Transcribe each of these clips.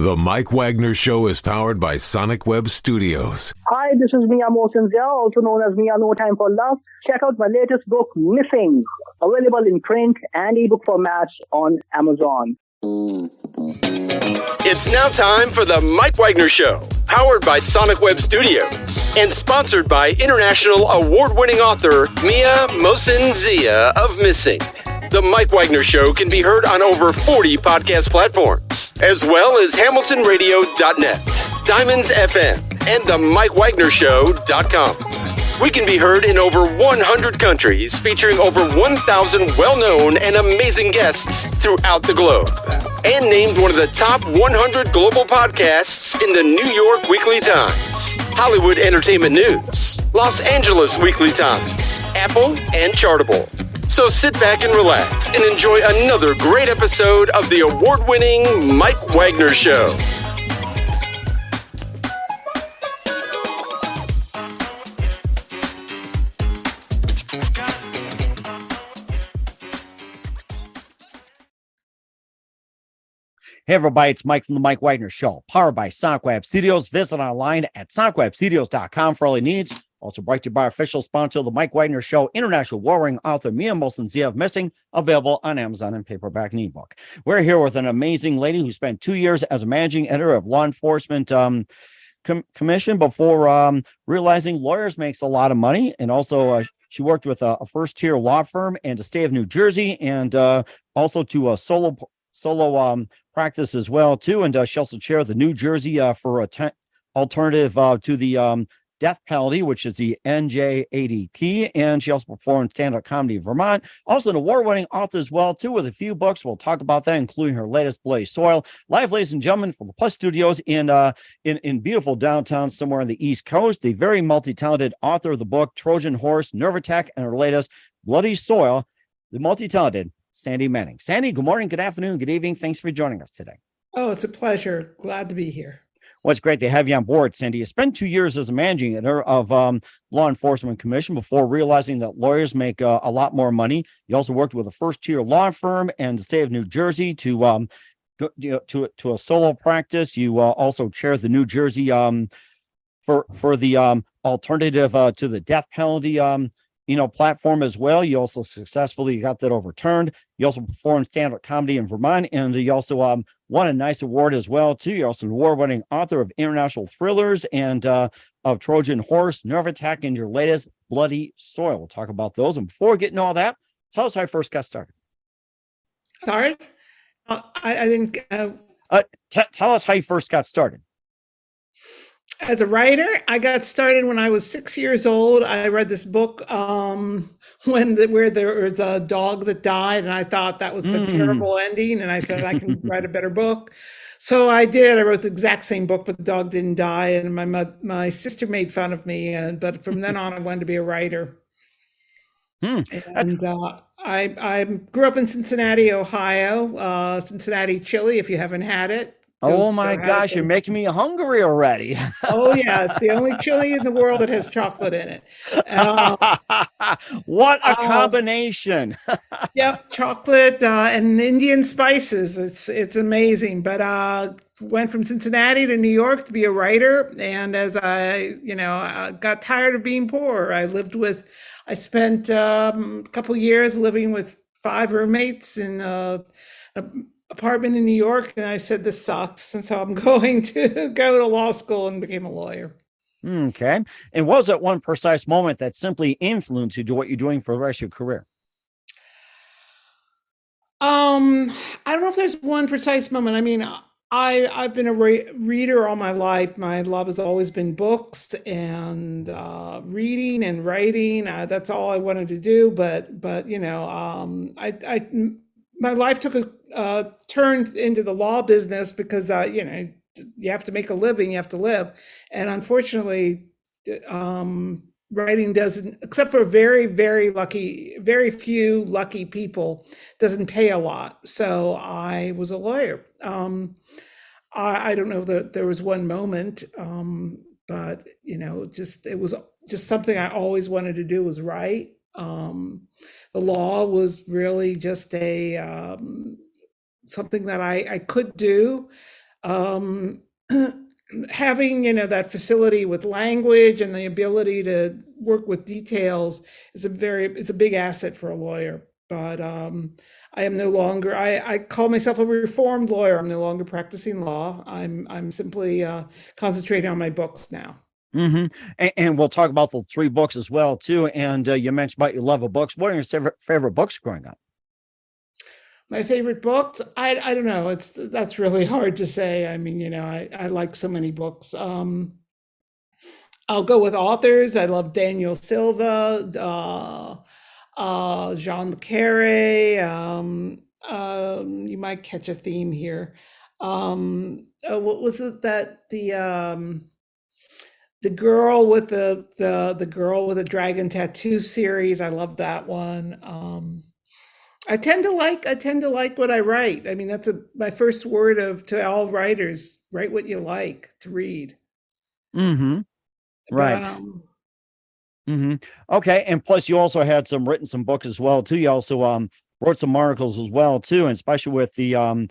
The Mike Wagner Show is powered by Sonic Web Studios. Hi, this is Mia Mosinzia, also known as Mia No Time for Love. Check out my latest book, Missing, available in print and ebook formats on Amazon. It's now time for the Mike Wagner Show, powered by Sonic Web Studios and sponsored by international award-winning author Mia Mosinzia of Missing. The Mike Wagner Show can be heard on over 40 podcast platforms, as well as HamiltonRadio.net, Diamonds FM, and themikewagnershow.com. We can be heard in over 100 countries, featuring over 1,000 well-known and amazing guests throughout the globe. And named one of the top 100 global podcasts in the New York Weekly Times, Hollywood Entertainment News, Los Angeles Weekly Times, Apple, and Chartable. So sit back and relax and enjoy another great episode of the award-winning Mike Wagner Show. Hey everybody, it's Mike from the Mike Wagner Show, powered by Sonic Web Studios. Visit online at sonicwebstudios.com for all your needs. Also brought to you by our official sponsor, the Mike Wagner Show, international warring author Mia Mosinzia of Missing, available on Amazon in paperback and ebook. We're here with an amazing lady who spent 2 years as a managing editor of Law Enforcement Commission before realizing lawyers makes a lot of money. And also she worked with a first-tier law firm in the state of New Jersey, and also to a solo practice as well too. And she also chaired the New Jersey for alternative to the death penalty, which is the NJADP, and she also performed stand-up comedy in Vermont. Also an award-winning author as well too, with a few books. We'll talk about that, including her latest, Bloody Soil. Live, ladies and gentlemen, from the Plus Studios in beautiful downtown somewhere on the East Coast, the very multi-talented author of the book Trojan Horse, Nerveattack, and her latest, Bloody Soil, the multi-talented Sandy Manning. Sandy, good morning, good afternoon, good evening. Thanks for joining us today. Oh, it's a pleasure. Glad to be here. Well, it's great to have you on board, Sandy. You spent 2 years as a managing editor of Law Enforcement Commission before realizing that lawyers make a lot more money. You also worked with a first-tier law firm in the state of New Jersey to a solo practice. You also chaired the New Jersey for the alternative to the death penalty platform as well. You also successfully got that overturned. You also performed stand-up comedy in Vermont, and you also won a nice award as well too. You're also an award-winning author of international thrillers and of Trojan Horse, Nerveattack, and your latest, Bloody Soil. We'll talk about those. And before we get into all that, tell us how you first got started. Sorry, I didn't. Tell us how you first got started. As a writer, I got started when I was 6 years old. I read this book where there was a dog that died, and I thought that was a terrible ending. And I said, I can write a better book. So I did. I wrote the exact same book, but the dog didn't die. And my sister made fun of me. But from then on, I wanted to be a writer. And I grew up in Cincinnati, Ohio, Cincinnati chili, if you haven't had it. Oh my gosh, you're making me hungry already. Oh yeah, it's the only chili in the world that has chocolate in it. What a combination. Yep, chocolate and Indian spices. It's amazing. But went from Cincinnati to New York to be a writer, and as I got tired of being poor, I spent a couple years living with 5 roommates in a apartment in New York, and I said, this sucks, and so I'm going to go to law school, and became a lawyer. Okay. And what was that one precise moment that simply influenced you to what you're doing for the rest of your career? I don't know if there's one precise moment. I mean, I've been a reader all my life. My love has always been books and reading and writing. That's all I wanted to do. But my life took a turn into the law business because, you have to make a living, you have to live. And unfortunately, writing doesn't, except for very few lucky people, doesn't pay a lot. So I was a lawyer. I don't know if there was one moment, but, it was just something I always wanted to do, was write. The law was really just something that I could do. um, having, that facility with language and the ability to work with details is it's a big asset for a lawyer. But I am no longer, I call myself a reformed lawyer. I'm no longer practicing law. I'm simply concentrating on my books now. And we'll talk about the 3 books as well too. And you mentioned about your love of books. What are your favorite books growing up? My favorite books, I don't know. That's really hard to say. I mean, I like so many books. I'll go with authors. I love Daniel Silva, Jean Le Carre. You might catch a theme here. What was it that the girl with the girl with a dragon tattoo series? I love that one. I tend to like what I write. I mean, that's my first word to all writers: write what you like to read. Right. But, Okay. And plus you also had written some books as well too. You also wrote some articles as well too, and especially with the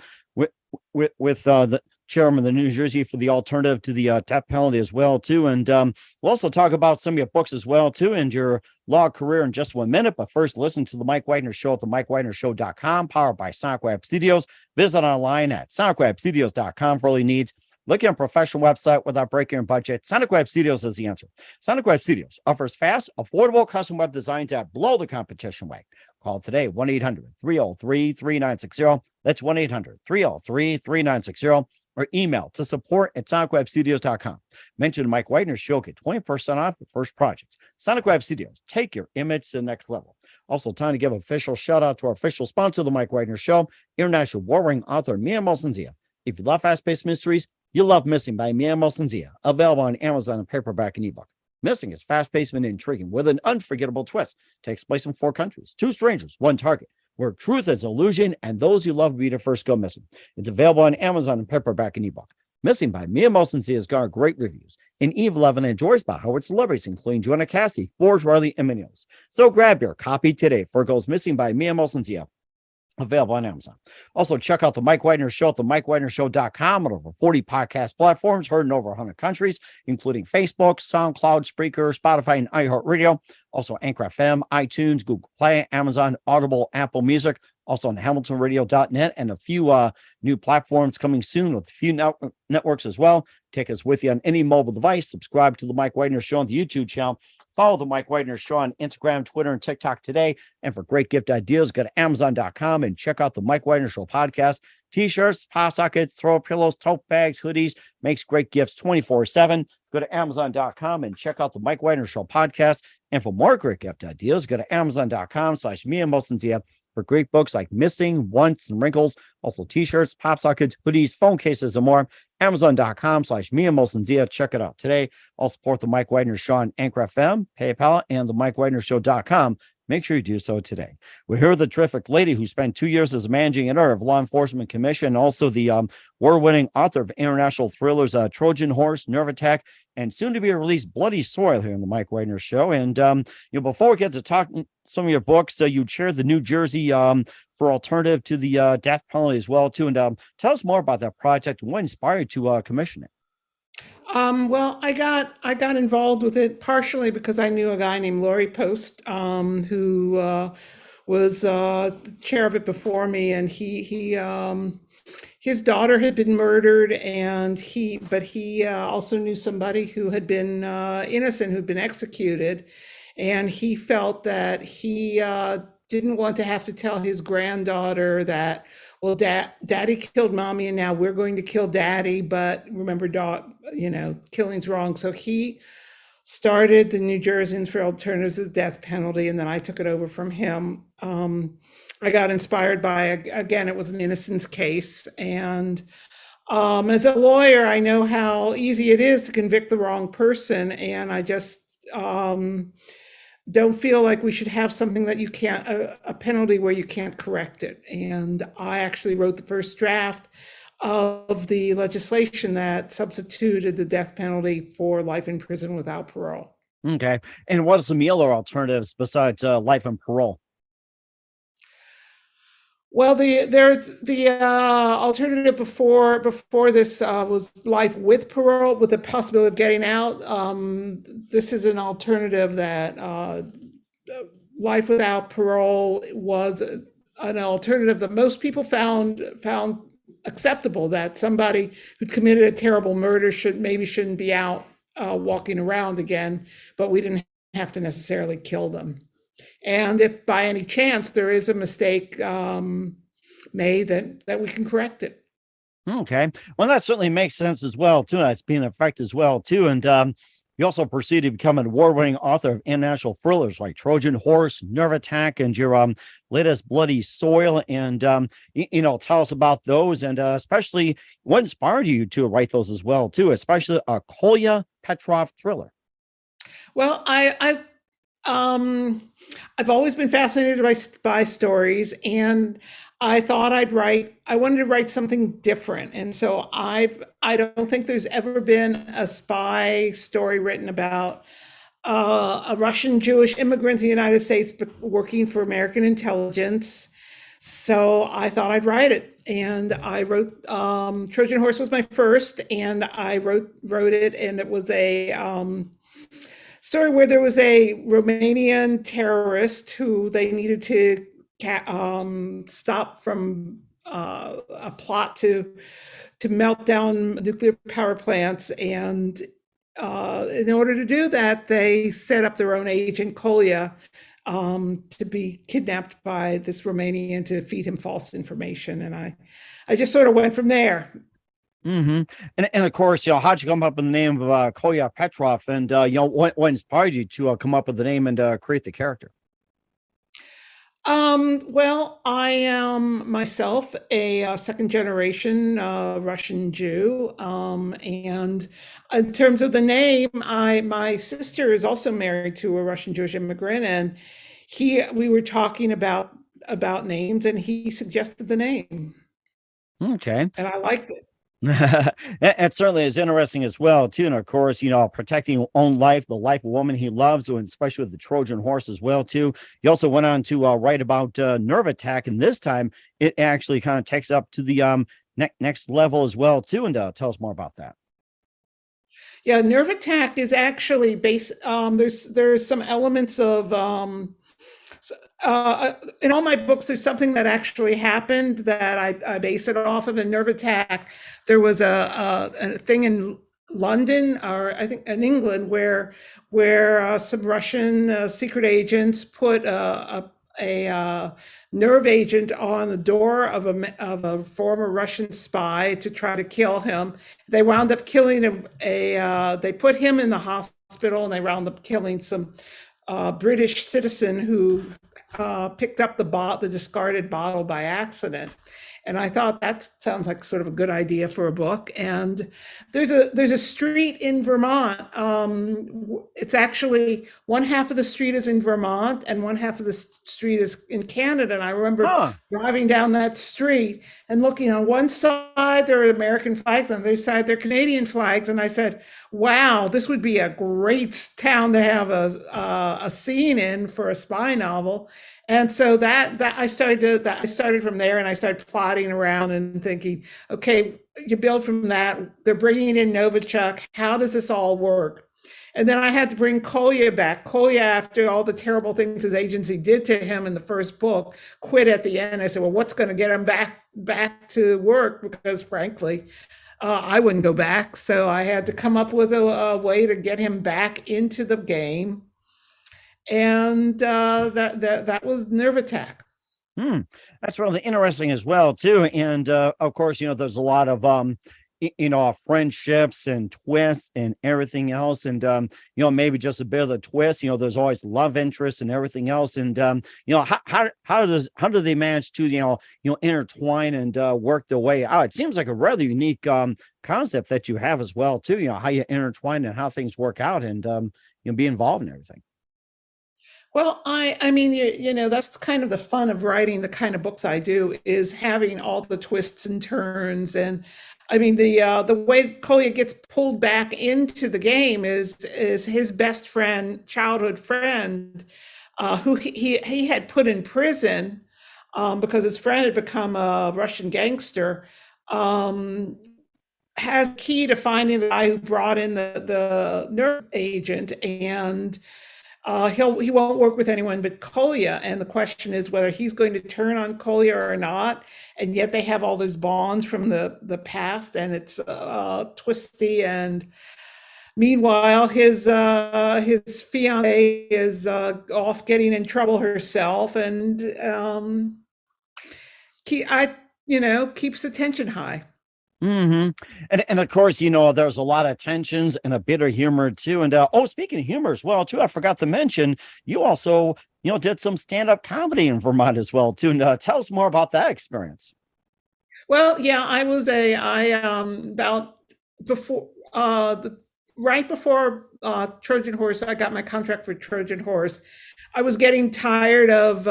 with the chairman of the New Jersey for the alternative to the death penalty as well too. And we'll also talk about some of your books as well too, and your law career in just 1 minute. But first, listen to the Mike Wagner Show at themikewagnershow.com, powered by SonicWeb Studios. Visit online at sonicwebstudios.com for all your needs. Look at a professional website without breaking your budget. SonicWeb Studios is the answer. SonicWeb Studios offers fast, affordable custom web designs that blow the competition away. Call today, 1-800-303-3960. That's 1-800-303-3960. Or email to support@sonicwebstudios.com. Mention the Mike Wagner Show, get 20% off your first project. Sonic Web Studios, take your image to the next level. Also, time to give an official shout out to our official sponsor, The Mike Wagner Show, international war-ring author Mia Molson-Zia. If you love fast-paced mysteries, you love Missing by Mia Molson-Zia, available on Amazon in paperback and ebook. Missing is fast-paced and intriguing with an unforgettable twist. Takes place in 4 countries, 2 strangers, 1 target, where truth is illusion and those you love will be the first go missing. It's available on Amazon in paperback and ebook. Missing by Mia Molson-Zia has garnered great reviews, and Eve Levin enjoys by Howard celebrities, including Joanna Cassie, Forbes, Riley, and Minos. So grab your copy today for Goes Missing by Mia Molson-Zia, available on Amazon. Also, check out the Mike Wagner Show at themikewagnershow.com on over 40 podcast platforms, heard in over 100 countries, including Facebook, SoundCloud, Spreaker, Spotify, and iHeartRadio. Also, Anchor FM, iTunes, Google Play, Amazon, Audible, Apple Music. Also on hamiltonradio.net, and a few new platforms coming soon with a few networks as well. Take us with you on any mobile device. Subscribe to the Mike Wagner Show on the YouTube channel. Follow the Mike Wagner Show on Instagram, Twitter, and TikTok today. And for great gift ideas, go to Amazon.com and check out the Mike Wagner Show podcast. T-shirts, pop sockets, throw pillows, tote bags, hoodies, makes great gifts 24/7. Go to Amazon.com and check out the Mike Wagner Show podcast. And for more great gift ideas, go to Amazon.com/Mia Molson-Zia for great books like Missing, Once, and Wrinkles. Also T-shirts, pop sockets, hoodies, phone cases, and more. Amazon.com/Mia Molson-Zia. Check it out today. I'll support the Mike Wagner Show on Anchor FM, PayPal, and the MikeWagnerShow.com. Make sure you do so today. We're here with the terrific lady who spent 2 years as managing editor of Law Enforcement Commission, also the award-winning author of international thrillers Trojan Horse, Nerveattack, and soon to be released Bloody Soil here on the Mike Wagner Show. And before we get to talking some of your books, you chaired the New Jersey for alternative to the death penalty as well too. And tell us more about that project and what inspired you to commission it. Well, I got involved with it partially because I knew a guy named Laurie Post, who was chair of it before me, and his daughter had been murdered, and he also knew somebody who had been innocent, who'd been executed, and he felt that he didn't want to have to tell his granddaughter that, well, daddy killed mommy and now we're going to kill daddy, but remember, killing's wrong. So he started the New Jerseyans for Alternatives to the Death Penalty, and then I took it over from him. I got inspired by, again, it was an innocence case. And as a lawyer, I know how easy it is to convict the wrong person. And I just don't feel like we should have something that you can't, a penalty where you can't correct it. And I actually wrote the first draft of the legislation that substituted the death penalty for life in prison without parole. Okay. And what are some other alternatives besides life and parole? Well, there's the alternative before this was life with parole, with the possibility of getting out. This is an alternative that life without parole was an alternative that most people found acceptable. That somebody who committed a terrible murder shouldn't be out walking around again, but we didn't have to necessarily kill them. And if by any chance there is a mistake made, that we can correct it. Okay. Well, that certainly makes sense as well, too. That's being an effect as well, too. And you also proceeded to become an award-winning author of international thrillers like Trojan Horse, Nerveattack, and your latest Bloody Soil. And, tell us about those, and especially what inspired you to write those as well, too, especially a Kolyapetrov thriller. Well, I've always been fascinated by stories, and I thought I wanted to write something different. And so I don't think there's ever been a spy story written about a Russian Jewish immigrant to the United States working for American intelligence. So I thought I'd write it. And I wrote, Trojan Horse was my first, and I wrote it, and it was a story where there was a Romanian terrorist who they needed to stop from a plot to melt down nuclear power plants. And in order to do that, they set up their own agent, Kolya, to be kidnapped by this Romanian to feed him false information. And I just sort of went from there. Mm-hmm. And of course, how'd you come up with the name of Kolyapetrov? And what inspired you to come up with the name and create the character? Well, I am myself a second generation Russian Jew. And in terms of the name, my sister is also married to a Russian Jewish immigrant, and we were talking about names, and he suggested the name. Okay. And I liked it. It certainly is interesting as well, too. And of course, protecting your own life, the life of a woman he loves, and especially with the Trojan Horse as well, too. You also went on to write about Nerveattack, and this time it actually kind of takes up to the next level as well, too. And tell us more about that. Yeah, Nerveattack is actually based. There's some elements of in all my books, there's something that actually happened that I base it off of. A Nerveattack. There was a thing in London, or I think in England, where some Russian secret agents put a nerve agent on the door of a former Russian spy to try to kill him. They wound up killing they put him in the hospital, and they wound up killing some British citizen who picked up the discarded bottle by accident. And I thought that sounds like sort of a good idea for a book. And there's a street in Vermont. It's actually one half of the street is in Vermont and one half of the street is in Canada. And I remember driving down that street and looking. On one side there are American flags, on the other side there are Canadian flags. And I said, wow, this would be a great town to have a scene in for a spy novel. And so that I started from there, and I started plotting around and thinking, okay, you build from that. They're bringing in Novichok. How does this all work? And then I had to bring Kolya back. Kolya, after all the terrible things his agency did to him in the first book, quit at the end. I said, well, what's going to get him back to work? Because frankly, I wouldn't go back. So I had to come up with a way to get him back into the game. And that was Nerveattack. That's really interesting as well, too. And of course, there's a lot of friendships and twists and everything else. And maybe just a bit of the twist. There's always love interest and everything else. And how do they manage to intertwine and work their way out? It seems like a rather unique concept that you have as well, too. How you intertwine and how things work out, and be involved in everything. Well, I mean, that's kind of the fun of writing the kind of books I do, is having all the twists and turns. And I mean, the way Kolya gets pulled back into the game is his best friend, childhood friend, who he had put in prison because his friend had become a Russian gangster, has key to finding the guy who brought in the nerve agent, and he won't work with anyone but Kolya. And the question is whether he's going to turn on Kolya or not. And yet they have all these bonds from the past, and it's twisty. And meanwhile, his fiance is off getting in trouble herself, and keeps the tension high. Mm-hmm. And of course, there's a lot of tensions and a bit of humor too. And speaking of humor as well too, I forgot to mention you also did some stand-up comedy in Vermont as well too. And tell us more about that experience. Well, yeah, right before Trojan Horse, I got my contract for Trojan Horse. I was getting tired of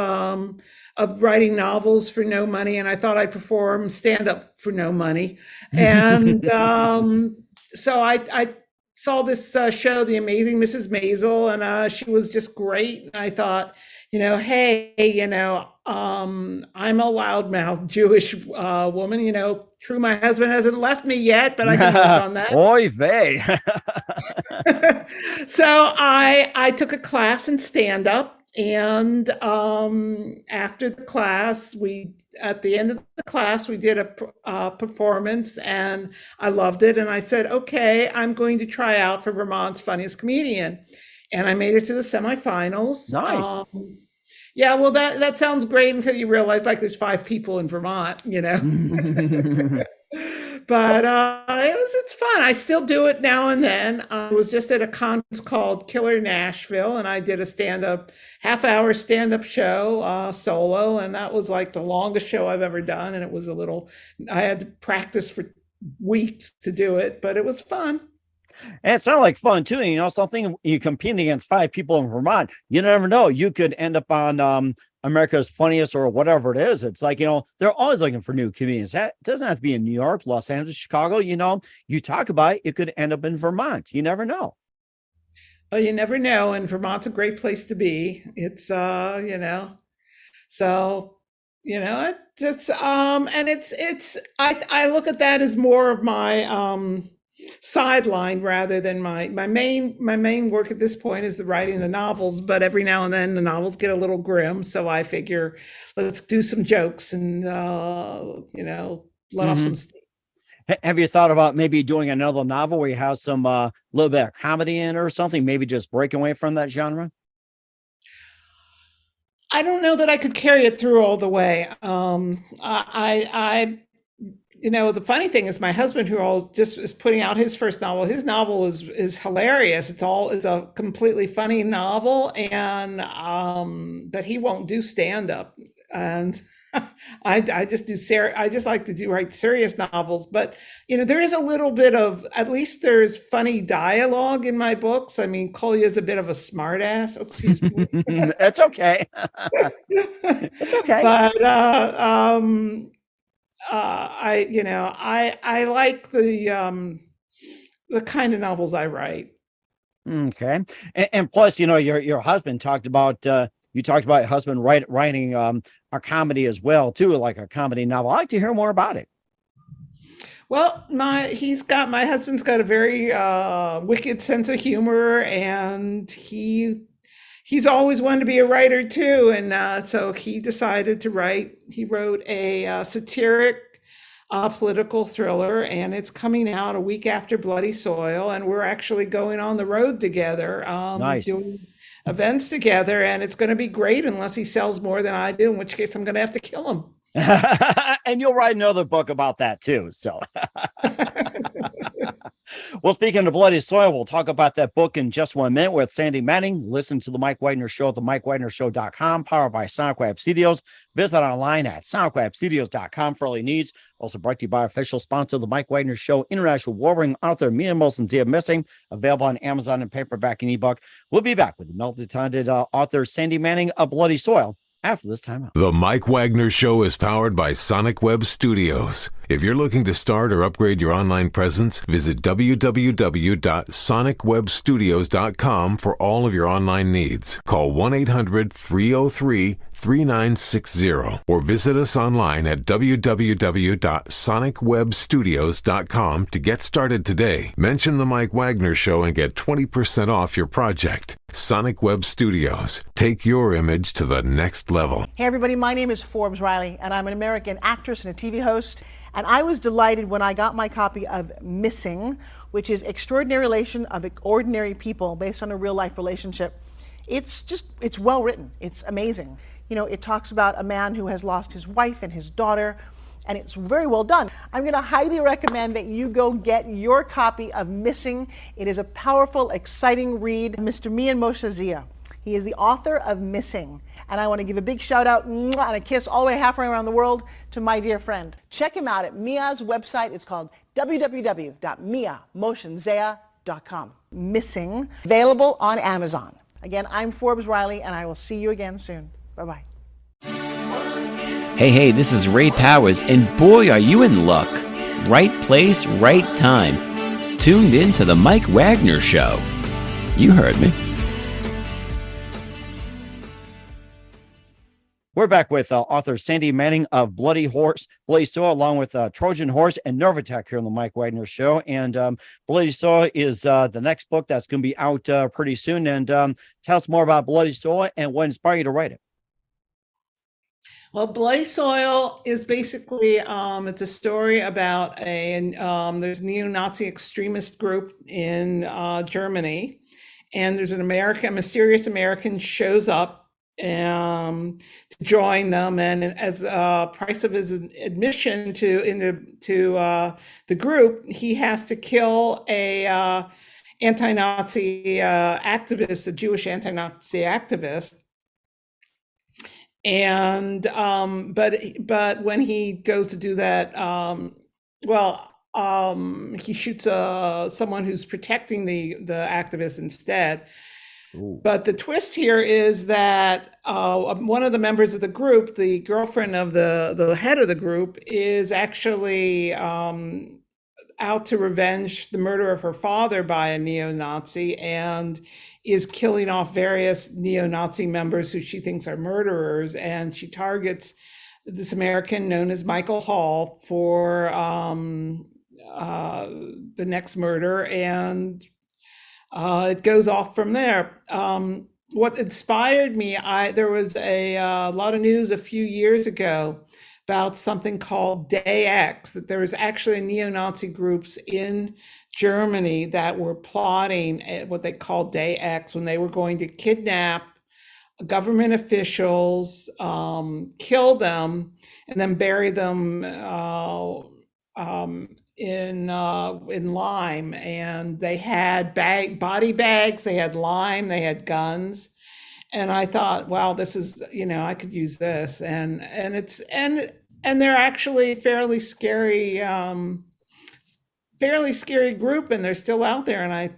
writing novels for no money, and I thought I'd perform stand-up for no money. And so I saw this show, The Amazing Mrs. Maisel, and she was just great. And I thought, hey, I'm a loudmouth Jewish woman. True, my husband hasn't left me yet, but I can work on that. Oy vey. So I took a class in stand-up, and after the class, at the end of the class, we did a performance, and I loved it. And I said, okay, I'm going to try out for Vermont's Funniest Comedian. And I made it to the semifinals. Nice. Yeah, well, that sounds great until you realize there's 5 people in Vermont, But it's fun. I still do it now and then. I was just at a conference called Killer Nashville, and I did a half-hour stand-up show solo, and that was the longest show I've ever done. And it was I had to practice for weeks to do it, but it was fun. And it sounded like fun too. Something you competing against 5 people in Vermont, you never know. You could end up on America's Funniest or whatever it is. It's they're always looking for new comedians. That doesn't have to be in New York, Los Angeles, Chicago. You talk about it, could end up in Vermont. You never know. Oh, you never know. And Vermont's a great place to be. It's, so, it's, and I look at that as more of my, sideline rather than my main work at this point is the writing the novels, but every now and then the novels get a little grim, so I figure let's do some jokes and let off some steam. Have you thought about maybe doing another novel where you have some little bit of comedy in it or something, maybe just break away from that genre? I don't know that I could carry it through all the way. The funny thing is my husband, who just is putting out his first novel, his novel is hilarious. It's a completely funny novel, and but he won't do stand up. And I just like to write serious novels, but there is a little bit of, at least there's funny dialogue in my books. I mean, Kolya is a bit of a smart ass. Oh, excuse me. It's okay. It's okay. But I like the kind of novels I write. Okay. And plus, your husband talked about, you talked about your husband writing a comedy as well too, like a comedy novel. I'd like to hear more about it. Well, my husband's got a very wicked sense of humor, and he's always wanted to be a writer too. And so he decided to write. He wrote a satiric political thriller, and it's coming out a week after Bloody Soil. And we're actually going on the road together, nice. Doing events together. And it's going to be great unless he sells more than I do, in which case I'm going to have to kill him. And you'll write another book about that too. So, well, speaking of Bloody Soil, we'll talk about that book in just 1 minute with Sandy Manning. Listen to the Mike Wagner Show at themikewagnershow.com, powered by Sonic Web Studios. Visit online at sonicwebstudios.com for all your needs. Also brought to you by official sponsor, the Mike Wagner Show, international war-ring author Mia Molson's Dia Missing, available on Amazon in paperback and ebook. We'll be back with the multi-talented author Sandy Manning of Bloody Soil after this time out. The Mike Wagner Show is powered by Sonic Web Studios. If you're looking to start or upgrade your online presence, visit www.sonicwebstudios.com for all of your online needs. Call 1-800-303-37 3960 or visit us online at www.sonicwebstudios.com to get started today. Mention The Mike Wagner Show and get 20% off your project. Sonic Web Studios. Take your image to the next level. Hey everybody, my name is Forbes Riley and I'm an American actress and a TV host. And I was delighted when I got my copy of Missing, which is Extraordinary Relation of Ordinary People based on a real life relationship. It's well written. It's amazing. You know, it talks about a man who has lost his wife and his daughter, and it's very well done. I'm going to highly recommend that you go get your copy of Missing. It is a powerful, exciting read. Mr. Mian Moshe Zia. He is the author of Missing. And I want to give a big shout out and a kiss all the way halfway around the world to my dear friend. Check him out at Mia's website. It's called www.miamoshanzea.com. Missing, available on Amazon. Again, I'm Forbes Riley, and I will see you again soon. Bye-bye. Hey, this is Ray Powers, and boy, are you in luck. Right place, right time. Tuned in to The Mike Wagner Show. You heard me. We're back with author Sandy Manning of Bloodysoil, along with Trojan Horse and Nerveattack here on the Mike Wagner Show. And Bloodysoil is the next book that's going to be out pretty soon. And tell us more about Bloodysoil and what inspired you to write it. Well, Bloodysoil is basically it's a story about there's a neo-Nazi extremist group in Germany, and there's a mysterious American shows up to join them, and as a price of his admission to the group, he has to kill a anti-Nazi activist, a Jewish anti-Nazi activist. And but when he goes to do that, he shoots someone who's protecting the activist instead. Ooh. But the twist here is that one of the members of the group, the girlfriend of the head of the group, is actually out to revenge the murder of her father by a neo-Nazi, and is killing off various neo-Nazi members who she thinks are murderers. And she targets this American known as Michael Hall for the next murder, and it goes off from there. What inspired me, there was a lot of news a few years ago about something called Day X, that there was actually neo-Nazi groups in Germany that were plotting what they called Day X, when they were going to kidnap government officials, kill them, and then bury them in lime. And they had body bags, they had lime, they had guns. And I thought, wow, this is, I could use this. And they're actually fairly scary group, and they're still out there. And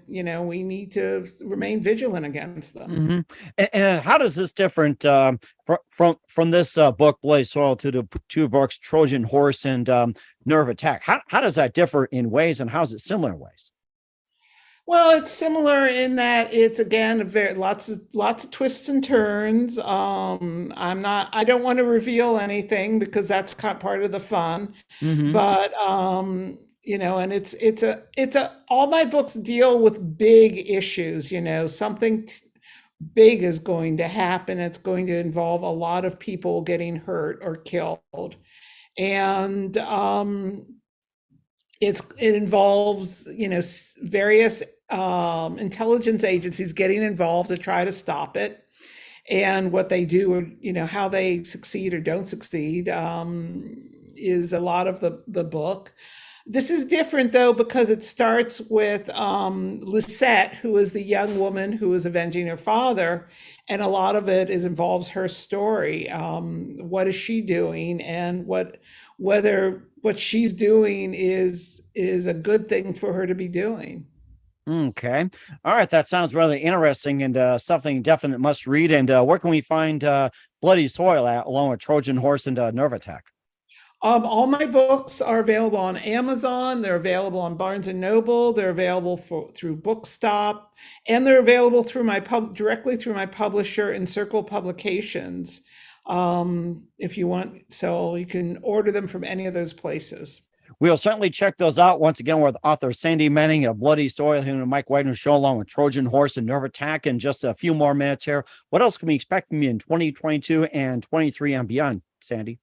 we need to remain vigilant against them. Mm-hmm. And how does this different from this book, Bloodysoil, to the two books, Trojan Horse and Nerveattack? How does that differ in ways, and how is it similar in ways? Well, it's similar in that it's, again, lots of twists and turns. I don't want to reveal anything because that's part of the fun. Mm-hmm. But and it's all my books deal with big issues. Something big is going to happen. It's going to involve a lot of people getting hurt or killed, and it involves various intelligence agencies getting involved to try to stop it, and what they do, or how they succeed or don't succeed, is a lot of the book. This is different, though, because it starts with Lisette, who is the young woman who is avenging her father, and a lot of it involves her story. What is she doing, and whether what she's doing is a good thing for her to be doing. Okay. All right. That sounds rather interesting, and something definite must read. And where can we find Bloodysoil at, along with Trojan Horse and Nerveattack? All my books are available on Amazon. They're available on Barnes and Noble. They're available through Bookstop, and they're available through directly through my publisher, Encircle Publications. if you want. So you can order them from any of those places. We'll certainly check those out. Once again, with author Sandy Manning of Bloody Soil here on the Mike Wagner Show, along with Trojan Horse and Nerveattack. In just a few more minutes here, what else can we expect from you in 2022 and 23 and beyond, Sandy?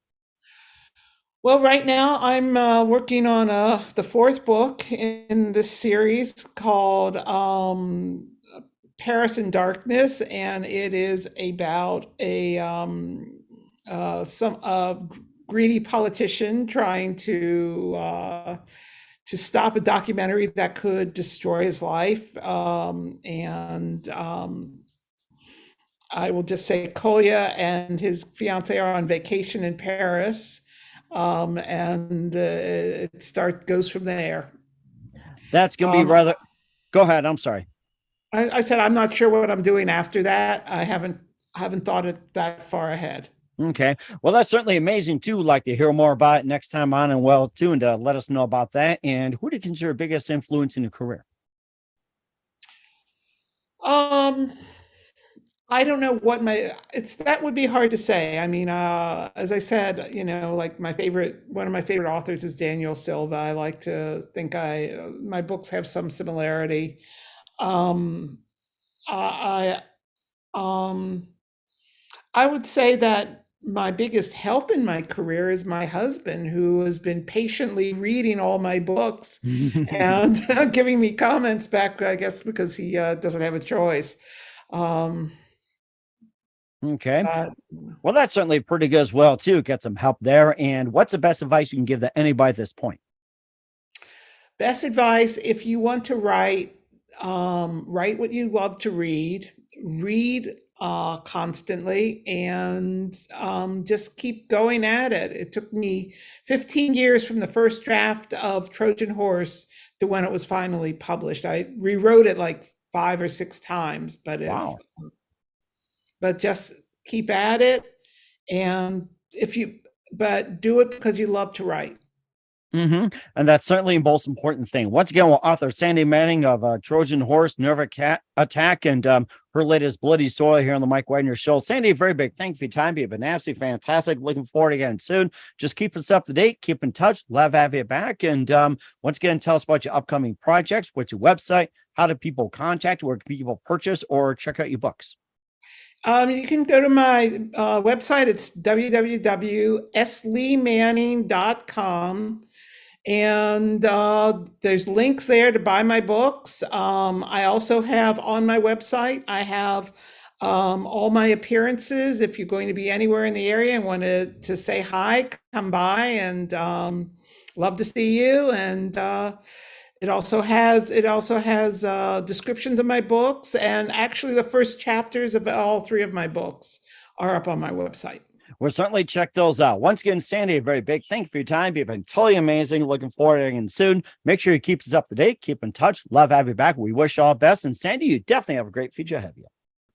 Well, right now I'm working on the fourth book in this series called Paris in Darkness, and it is about some greedy politician trying to stop a documentary that could destroy his life. I will just say Kolya and his fiance are on vacation in Paris, and it goes from there. That's going to be rather. Go ahead. I'm sorry. I said I'm not sure what I'm doing after that. I haven't thought it that far ahead. Okay. Well, that's certainly amazing too. Like to hear more about it next time on, and well too, and let us know about that. And who do you consider biggest influence in your career? I don't know what that would be hard to say. I mean, as I said, like one of my favorite authors is Daniel Silva. I like to think my books have some similarity. I would say that my biggest help in my career is my husband, who has been patiently reading all my books and giving me comments back, I guess, because he doesn't have a choice. Okay. Well, that's certainly pretty good as well, too. Get some help there. And what's the best advice you can give to anybody at this point? Best advice, if you want to write what you love to read constantly, and just keep going at it. It took me 15 years from the first draft of Trojan Horse to when it was finally published. I rewrote it like 5 or 6 times, but just keep at it, and but do it because you love to write. And that's certainly the most important thing. Once again, we're author Sandy Manning of Trojan Horse, Nerveattack, and her latest Bloody Soil here on the Mike Wagner Show. Sandy, very big thank you for your time. You've been absolutely fantastic. Looking forward to again soon. Just keep us up to date. Keep in touch. Love to have you back. And once again, tell us about your upcoming projects. What's your website? How do people contact you? Where can people purchase or check out your books? You can go to my website. It's www.sandymanning.com. And there's links there to buy my books. I also have on my website, I have all my appearances. If you're going to be anywhere in the area and want to say hi, come by, and love to see you. And it also has descriptions of my books, and actually the first chapters of all 3 of my books are up on my website. We'll certainly check those out. Once again, Sandy, a very big thank you for your time. You've been totally amazing. Looking forward to it again soon. Make sure you keep us up to date. Keep in touch. Love having you back. We wish you all the best. And Sandy, you definitely have a great future ahead of you.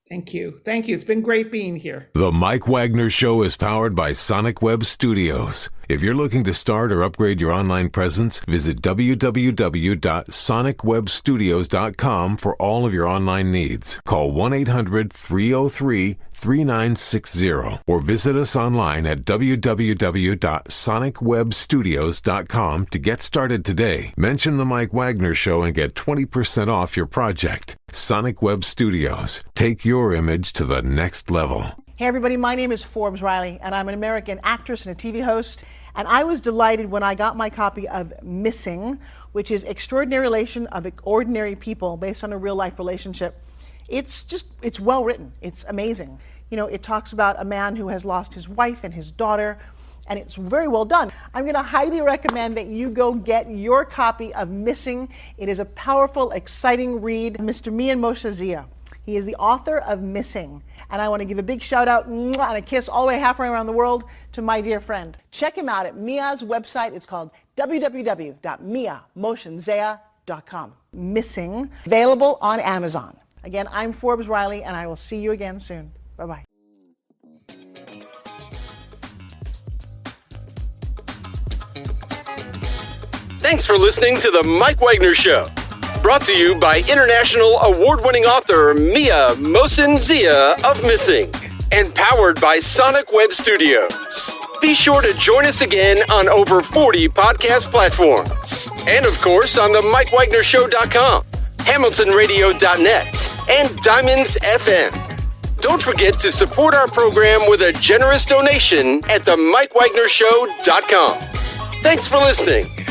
Thank you. Thank you. It's been great being here. The Mike Wagner Show is powered by Sonic Web Studios. If you're looking to start or upgrade your online presence, visit www.sonicwebstudios.com for all of your online needs. Call 1-800-303-3960 or visit us online at www.sonicwebstudios.com to get started today. Mention The Mike Wagner Show and get 20% off your project. Sonic Web Studios. Take your image to the next level. Hey everybody, my name is Forbes Riley, and I'm an American actress and a TV host. And I was delighted when I got my copy of Missing, which is Extraordinary Relation of Ordinary People based on a real life relationship. It's well written. It's amazing. It talks about a man who has lost his wife and his daughter, and it's very well done. I'm going to highly recommend that you go get your copy of Missing. It is a powerful, exciting read. Mr. Mian Moshe Zia. He is the author of Missing. And I want to give a big shout out and a kiss all the way halfway around the world to my dear friend. Check him out at Mia's website. It's called www.miamoshenzea.com. Missing, available on Amazon. Again, I'm Forbes Riley, and I will see you again soon. Bye-bye. Thanks for listening to The Mike Wagner Show. Brought to you by international award-winning author Mia Mohsen Zia of Missing. and powered by Sonic Web Studios. Be sure to join us again on over 40 podcast platforms. And of course on themikewagnershow.com, hamiltonradio.net, and Diamonds FM. Don't forget to support our program with a generous donation at themikewagnershow.com. Thanks for listening.